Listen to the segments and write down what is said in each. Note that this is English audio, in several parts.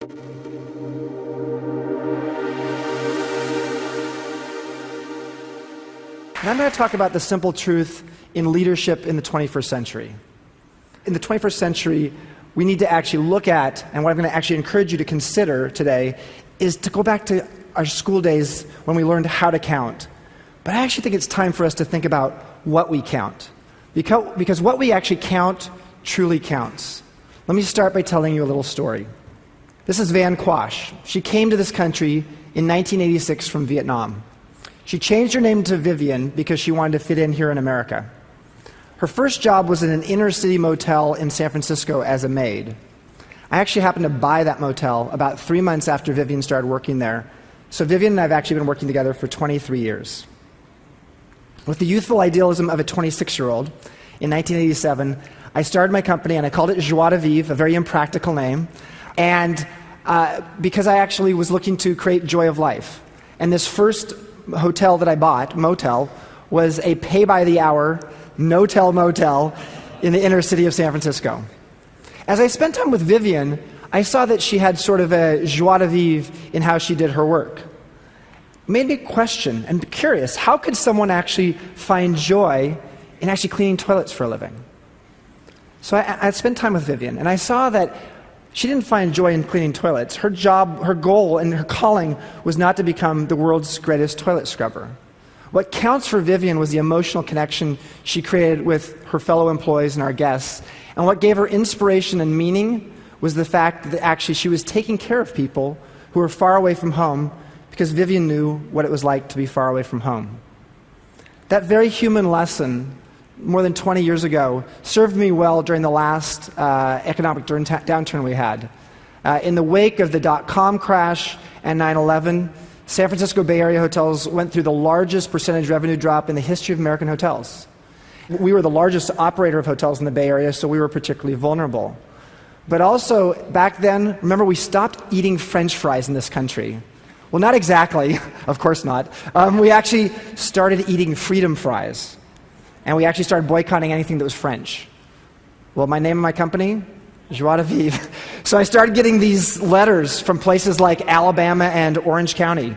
And I'm going to talk about the simple truth in leadership in the 21st century. In the 21st century, we need to actually look at, and what I'm going to actually encourage you to consider today, is to go back to our school days when we learned how to count. But I actually think it's time for us to think about what we count. Because what we actually count truly counts. Let me start by telling you a little story. This is Van Quash. She came to this country in 1986 from Vietnam. She changed her name to Vivian because she wanted to fit in here in America. Her first job was in an inner-city motel in San Francisco as a maid. I actually happened to buy that motel about 3 months after Vivian started working there. So Vivian and I have actually been working together for 23 years. With the youthful idealism of a 26-year-old, in 1987, I started my company and I called it Joie de Vivre, a very impractical name, and because I actually was looking to create joy of life. And this first hotel that I bought, motel, was a pay-by-the-hour, no-tell motel in the inner city of San Francisco. As I spent time with Vivian, I saw that she had sort of a joie de vivre in how she did her work. It made me question and be curious, how could someone actually find joy in actually cleaning toilets for a living? So I spent time with Vivian, and I saw that she didn't find joy in cleaning toilets. Her job, her goal, and her calling was not to become the world's greatest toilet scrubber. What counts for Vivian was the emotional connection she created with her fellow employees and our guests. And what gave her inspiration and meaning was the fact that actually she was taking care of people who were far away from home because Vivian knew what it was like to be far away from home. That very human lesson, more than 20 years ago, served me well during the last economic downturn we had. In the wake of the dot-com crash and 9/11, San Francisco Bay Area hotels went through the largest percentage revenue drop in the history of American hotels. We were the largest operator of hotels in the Bay Area, so we were particularly vulnerable. But also, back then, remember, we stopped eating French fries in this country. Well, not exactly, of course not. We actually started eating freedom fries. And we actually started boycotting anything that was French. Well, my name of my company, Joie de Vivre. So I started getting these letters from places like Alabama and Orange County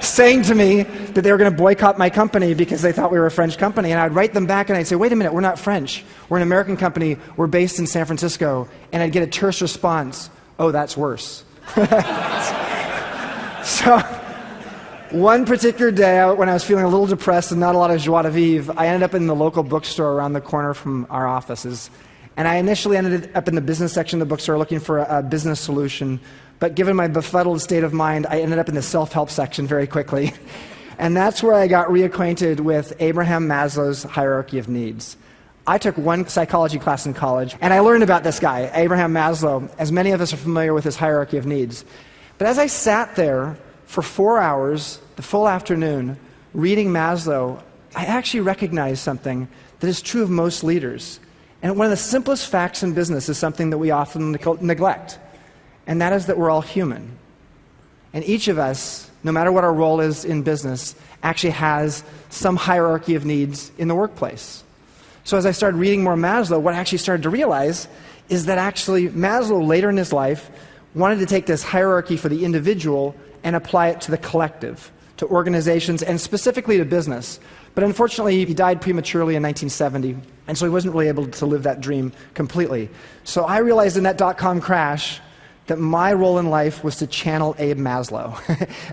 saying to me that they were going to boycott my company because they thought we were a French company. And I'd write them back and I'd say, wait a minute, we're not French. We're an American company. We're based in San Francisco. And I'd get a terse response, oh, that's worse. So one particular day, when I was feeling a little depressed and not a lot of joie de vivre, I ended up in the local bookstore around the corner from our offices. And I initially ended up in the business section of the bookstore looking for a business solution. But given my befuddled state of mind, I ended up in the self-help section very quickly. And that's where I got reacquainted with Abraham Maslow's hierarchy of needs. I took one psychology class in college, and I learned about this guy, Abraham Maslow, as many of us are familiar with his hierarchy of needs. But as I sat there for 4 hours, the full afternoon, reading Maslow, I actually recognized something that is true of most leaders. And one of the simplest facts in business is something that we often neglect, and that is that we're all human. And each of us, no matter what our role is in business, actually has some hierarchy of needs in the workplace. So as I started reading more Maslow, what I actually started to realize is that actually Maslow, later in his life, wanted to take this hierarchy for the individual and apply it to the collective, to organizations, and specifically to business. But unfortunately, he died prematurely in 1970, and so he wasn't really able to live that dream completely. So I realized in that dot-com crash that my role in life was to channel Abe Maslow.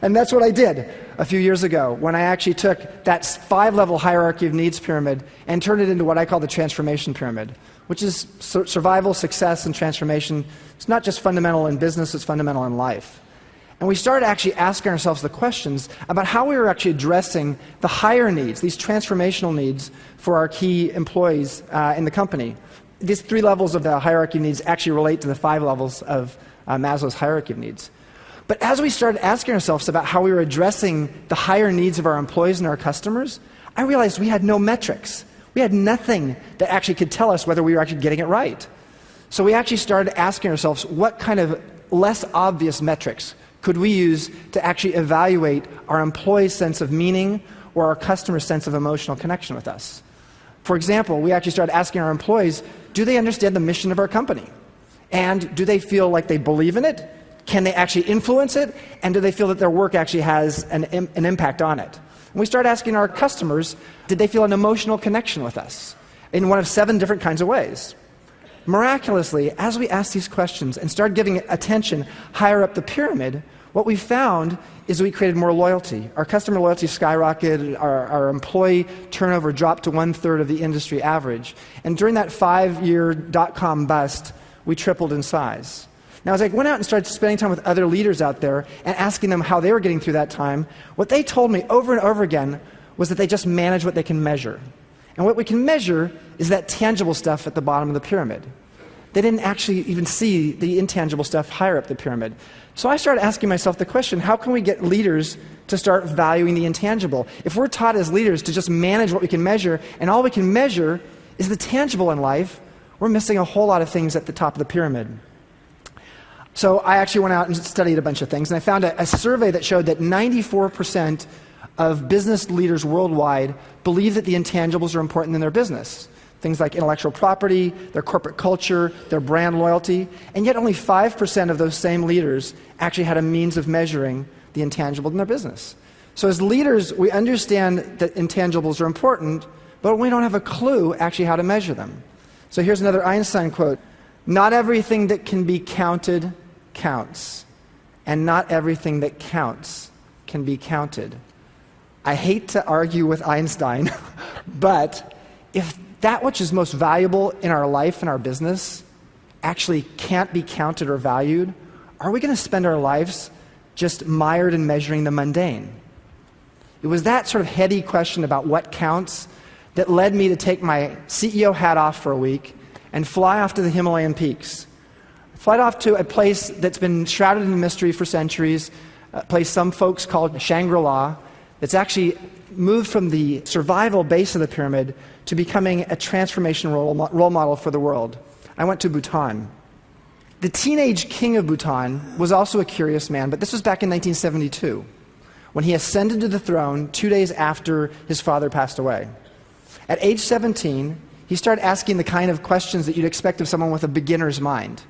And that's what I did a few years ago, when I actually took that 5-level hierarchy of needs pyramid and turned it into what I call the transformation pyramid, which is survival, success, and transformation. It's not just fundamental in business, it's fundamental in life. And we started actually asking ourselves the questions about how we were actually addressing the higher needs, these transformational needs for our key employees in the company. These 3 levels of the hierarchy of needs actually relate to the 5 levels of Maslow's hierarchy of needs. But as we started asking ourselves about how we were addressing the higher needs of our employees and our customers, I realized we had no metrics. We had nothing that actually could tell us whether we were actually getting it right. So we actually started asking ourselves, what kind of less obvious metrics could we use to actually evaluate our employees' sense of meaning or our customers' sense of emotional connection with us? For example, we actually started asking our employees, do they understand the mission of our company? And do they feel like they believe in it? Can they actually influence it? And do they feel that their work actually has an impact on it? And we start asking our customers, did they feel an emotional connection with us in one of 7 different kinds of ways? Miraculously, as we asked these questions and started giving attention higher up the pyramid, what we found is we created more loyalty. Our customer loyalty skyrocketed, our employee turnover dropped to 1/3 of the industry average. And during that 5-year dot-com bust, we tripled in size. Now, as I went out and started spending time with other leaders out there and asking them how they were getting through that time, what they told me over and over again was that they just manage what they can measure. And what we can measure is that tangible stuff at the bottom of the pyramid. They didn't actually even see the intangible stuff higher up the pyramid. So I started asking myself the question, how can we get leaders to start valuing the intangible? If we're taught as leaders to just manage what we can measure, and all we can measure is the tangible in life, we're missing a whole lot of things at the top of the pyramid. So I actually went out and studied a bunch of things, and I found a survey that showed that 94% of business leaders worldwide believe that the intangibles are important in their business. Things like intellectual property, their corporate culture, their brand loyalty, and yet only 5% of those same leaders actually had a means of measuring the intangible in their business. So as leaders, we understand that intangibles are important, but we don't have a clue actually how to measure them. So here's another Einstein quote: "Not everything that can be counted counts, and not everything that counts can be counted." I hate to argue with Einstein, but if that which is most valuable in our life and our business actually can't be counted or valued, are we going to spend our lives just mired in measuring the mundane? It was that sort of heady question about what counts that led me to take my CEO hat off for a week and fly off to the Himalayan peaks. Fly off to a place that's been shrouded in mystery for centuries, a place some folks call Shangri-La, that's actually moved from the survival base of the pyramid to becoming a transformation role model for the world. I went to Bhutan. The teenage king of Bhutan was also a curious man, but this was back in 1972, when he ascended to the throne 2 days after his father passed away. At age 17, he started asking the kind of questions that you'd expect of someone with a beginner's mind.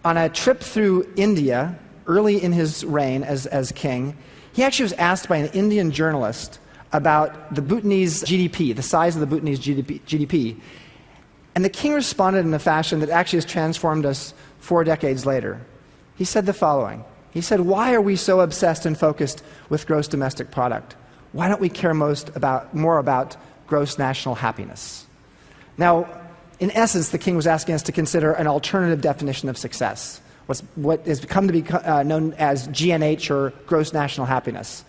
On a trip through India, early in his reign as king, he actually was asked by an Indian journalist about the Bhutanese GDP, the size of the Bhutanese GDP. And the king responded in a fashion that actually has transformed us 4 decades later. He said the following. He said, "Why are we so obsessed and focused with gross domestic product? Why don't we care more about gross national happiness?" Now, in essence, the king was asking us to consider an alternative definition of success, what has come to be known as GNH, or gross national happiness.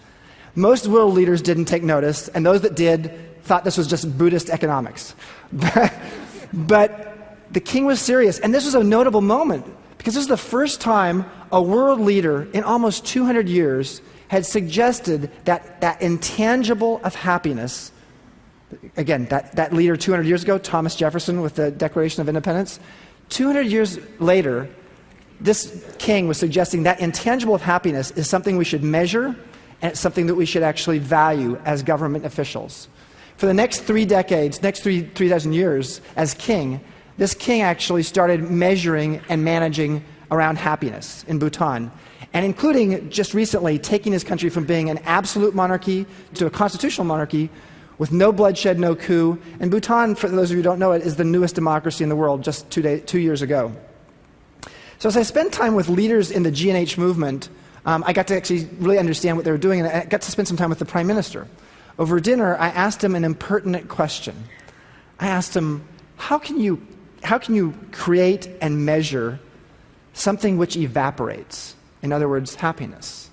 Most world leaders didn't take notice, and those that did thought this was just Buddhist economics. But the king was serious, and this was a notable moment, because this was the first time a world leader in almost 200 years had suggested that that intangible of happiness. Again, that leader 200 years ago, Thomas Jefferson with the Declaration of Independence, 200 years later, this king was suggesting that intangible of happiness is something we should measure, and it's something that we should actually value as government officials. For the next 3 decades, next 3,000 years as king, this king actually started measuring and managing around happiness in Bhutan, and including just recently taking his country from being an absolute monarchy to a constitutional monarchy with no bloodshed, no coup. And Bhutan, for those of you who don't know it, is the newest democracy in the world just 2 years ago. So as I spent time with leaders in the GNH movement, I got to actually really understand what they were doing, and I got to spend some time with the Prime Minister. Over dinner, I asked him an impertinent question. I asked him, how can you create and measure something which evaporates? In other words, happiness.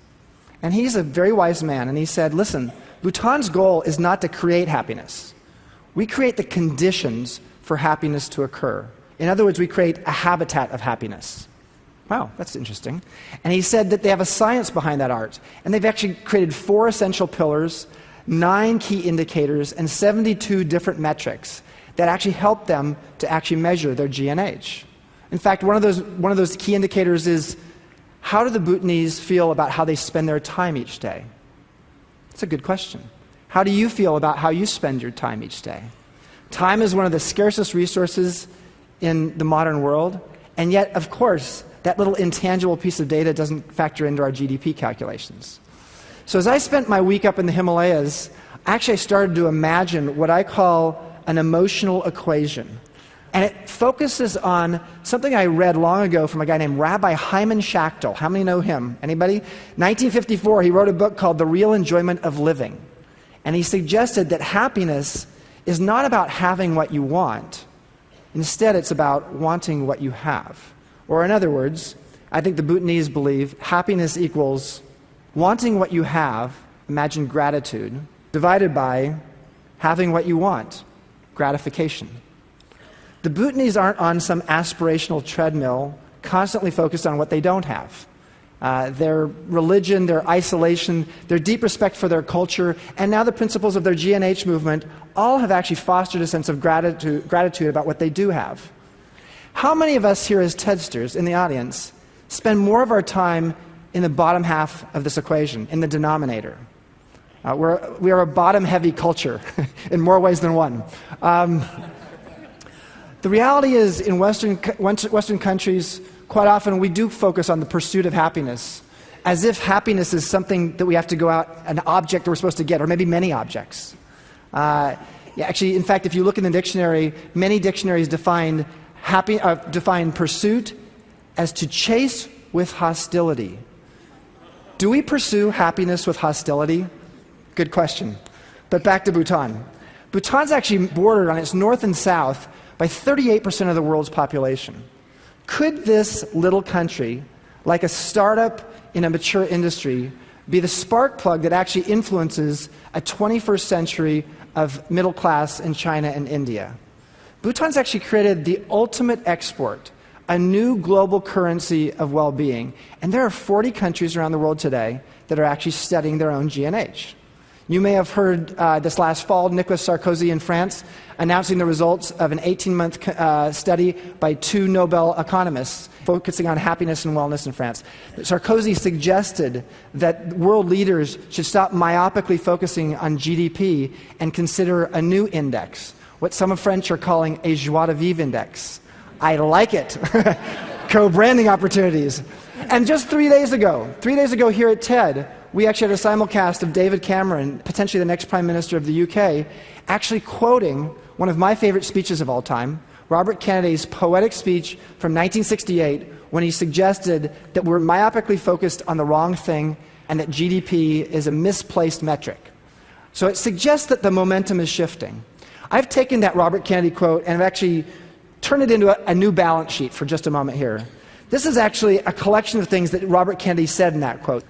And he's a very wise man, and he said, listen, Bhutan's goal is not to create happiness. We create the conditions for happiness to occur. In other words, we create a habitat of happiness. Wow, that's interesting. And he said that they have a science behind that art, and they've actually created 4 essential pillars, 9 key indicators, and 72 different metrics that actually help them to actually measure their GNH. In fact, one of those key indicators is, how do the Bhutanese feel about how they spend their time each day? It's a good question. How do you feel about how you spend your time each day? Time is one of the scarcest resources in the modern world, And yet, of course, that little intangible piece of data doesn't factor into our GDP calculations. So as I spent my week up in the Himalayas, actually I started to imagine what I call an emotional equation. And it focuses on something I read long ago from a guy named Rabbi Hyman Schachtel. How many know him? Anybody? 1954, he wrote a book called The Real Enjoyment of Living. And he suggested that happiness is not about having what you want. Instead, it's about wanting what you have. Or in other words, I think the Bhutanese believe happiness equals wanting what you have, imagine gratitude, divided by having what you want, gratification. The Bhutanese aren't on some aspirational treadmill, constantly focused on what they don't have. Their religion, their isolation, their deep respect for their culture, and now the principles of their G&H movement all have actually fostered a sense of gratitude about what they do have. How many of us here as TEDsters in the audience spend more of our time in the bottom half of this equation, in the denominator? We are a bottom-heavy culture in more ways than one. The reality is, in Western countries, quite often we do focus on the pursuit of happiness, as if happiness is something that we have to go out, an object that we're supposed to get, or maybe many objects. Actually, in fact, if you look in the dictionary, many dictionaries define pursuit as to chase with hostility. Do we pursue happiness with hostility? Good question. But back to Bhutan. Bhutan's actually bordered on its north and south by 38% of the world's population. Could this little country, like a startup in a mature industry, be the spark plug that actually influences a 21st century of middle class in China and India? Bhutan's actually created the ultimate export, a new global currency of well-being. And there are 40 countries around the world today that are actually studying their own G&H. You may have heard this last fall, Nicolas Sarkozy in France announcing the results of an 18-month study by 2 Nobel economists focusing on happiness and wellness in France. Sarkozy suggested that world leaders should stop myopically focusing on GDP and consider a new index, what some French are calling a joie de vivre index. I like it. Co-branding opportunities. And just 3 days ago here at TED, we actually had a simulcast of David Cameron, potentially the next Prime Minister of the UK, actually quoting one of my favorite speeches of all time, Robert Kennedy's poetic speech from 1968, when he suggested that we're myopically focused on the wrong thing and that GDP is a misplaced metric. So it suggests that the momentum is shifting. I've taken that Robert Kennedy quote and I've actually turned it into a new balance sheet for just a moment here. This is actually a collection of things that Robert Kennedy said in that quote.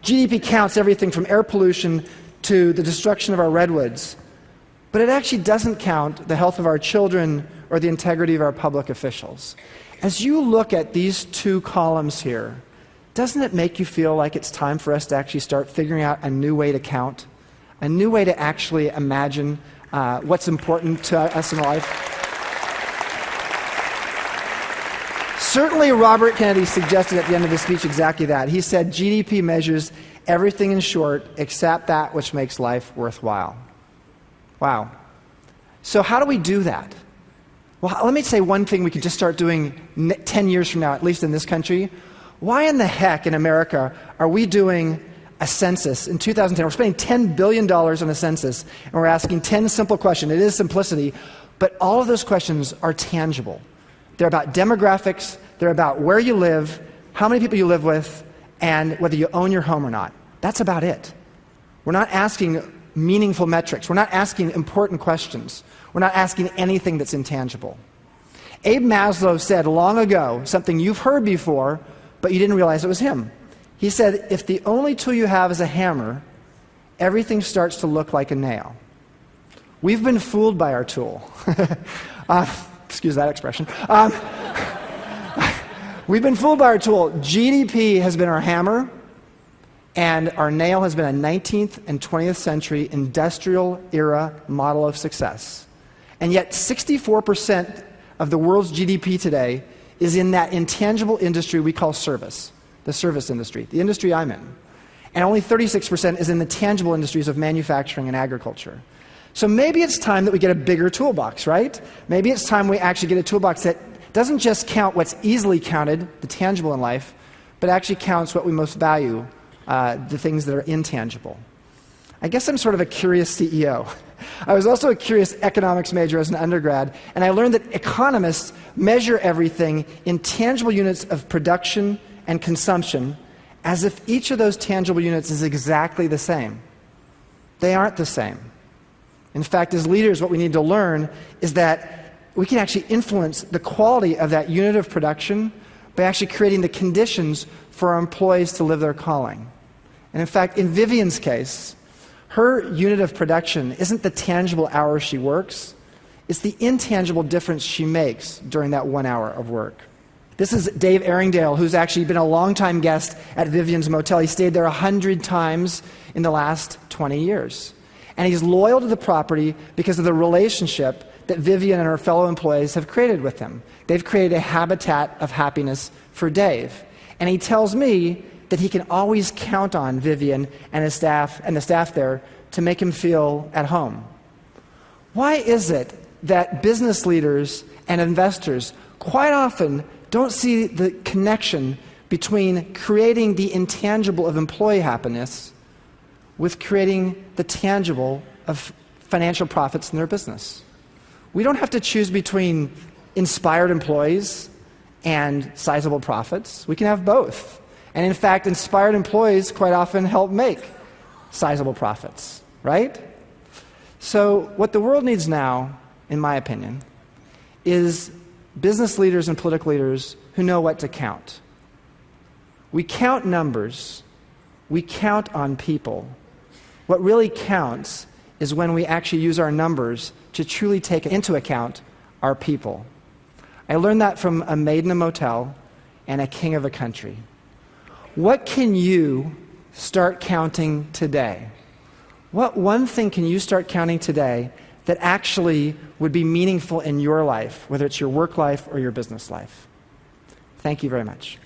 GDP counts everything from air pollution to the destruction of our redwoods, but it actually doesn't count the health of our children or the integrity of our public officials. As you look at these 2 columns here, doesn't it make you feel like it's time for us to actually start figuring out a new way to count, a new way to actually imagine what's important to us in life? Certainly Robert Kennedy suggested at the end of his speech exactly that. He said GDP measures everything in short except that which makes life worthwhile. Wow. So how do we do that? Well, let me say one thing we could just start doing 10 years from now, at least in this country. Why in the heck in America are we doing a census in 2010? We're spending $10 billion on a census, and we're asking 10 simple questions. It is simplicity, but all of those questions are tangible. They're about demographics, they're about where you live, how many people you live with, and whether you own your home or not. That's about it. We're not asking meaningful metrics. We're not asking important questions. We're not asking anything that's intangible. Abe Maslow said long ago something you've heard before, but you didn't realize it was him. He said, if the only tool you have is a hammer, everything starts to look like a nail. We've been fooled by our tool. Excuse that expression. We've been fooled by our tool. GDP has been our hammer, and our nail has been a 19th and 20th century industrial era model of success. And yet 64% of the world's GDP today is in that intangible industry we call service, the service industry, the industry I'm in. And only 36% is in the tangible industries of manufacturing and agriculture. So maybe it's time that we get a bigger toolbox, right? Maybe it's time we actually get a toolbox that doesn't just count what's easily counted, the tangible in life, but actually counts what we most value, the things that are intangible. I guess I'm sort of a curious CEO. I was also a curious economics major as an undergrad, and I learned that economists measure everything in tangible units of production and consumption as if each of those tangible units is exactly the same. They aren't the same. In fact, as leaders, what we need to learn is that we can actually influence the quality of that unit of production by actually creating the conditions for our employees to live their calling. And in fact, in Vivian's case, her unit of production isn't the tangible hours she works, it's the intangible difference she makes during that 1 hour of work. This is Dave Erringdale, who's actually been a longtime guest at Vivian's Motel. He stayed there 100 times in the last 20 years. And he's loyal to the property because of the relationship that Vivian and her fellow employees have created with him. They've created a habitat of happiness for Dave. And he tells me that he can always count on Vivian and his staff and the staff there to make him feel at home. Why is it that business leaders and investors quite often don't see the connection between creating the intangible of employee happiness with creating the tangible of financial profits in their business? We don't have to choose between inspired employees and sizable profits. We can have both. And in fact, inspired employees quite often help make sizable profits, right? So what the world needs now, in my opinion, is business leaders and political leaders who know what to count. We count numbers. We count on people. What really counts is when we actually use our numbers to truly take into account our people. I learned that from a maid in a motel and a king of a country. What can you start counting today? What one thing can you start counting today that actually would be meaningful in your life, whether it's your work life or your business life? Thank you very much.